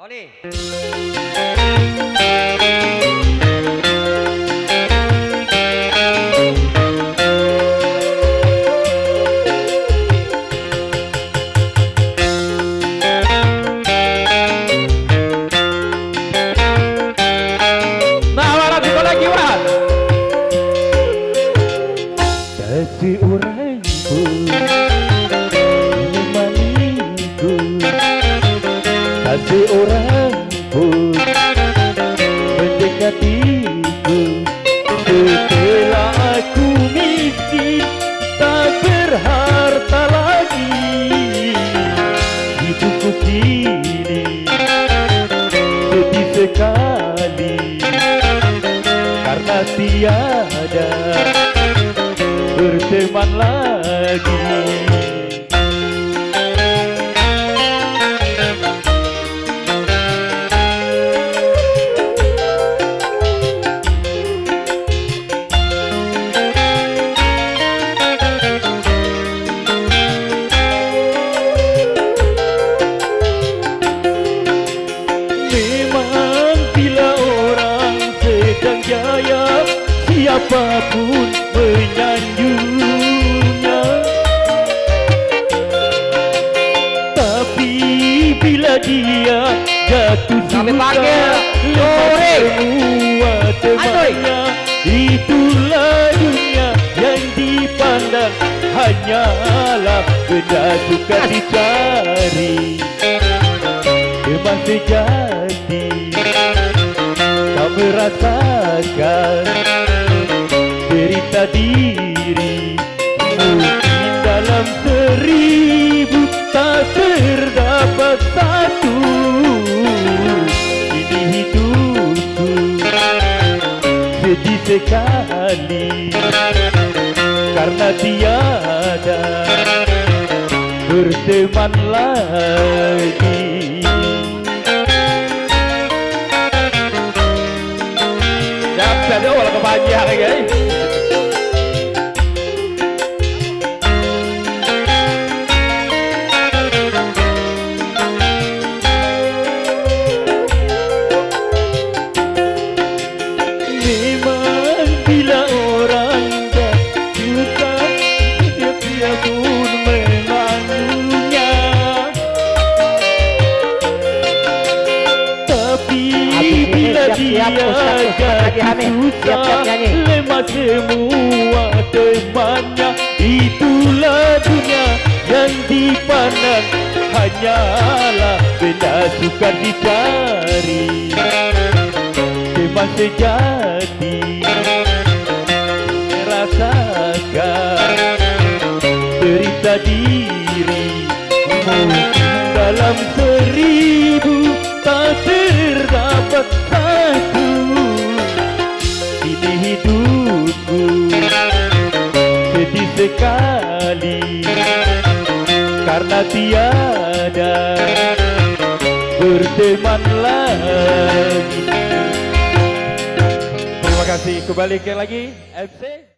Tony. Nah, warna diko lagi Wan. Kasih orang pun menemaniku, kasih orang pun mendekatiku. Setelah aku miskin tak berharta lagi, hidupku kini sedih sekali karena tiada berteman lagi. Memang bila orang sedang jaya, siapapun menyanjungnya. Tapi bila dia jatuh Kami susah, panggil lepas semua temannya, itulah dunia yang dipandang hanyalah benda suka dicari. Teman sejati tak merasakan derita diri, mungkin dalam 1000 tak terdapat satu. Ini hidupku sedih sekali karena tiada berteman lagi. Jadi orang kebanyak guys. Memang bila orang dah susah, dia pun memangnya. Tapi bila dia jatuh susah, lemah semua temannya, itulah dunia yang dipandang hanyalah benda sukar dicari. Teman sejati merasakan derita diri, mungkin dalam 1000 tak terdapat satu. Ini hidupku sedih sekali karena tiada berteman lagi. Terima kasih. Kembalikan lagi MC.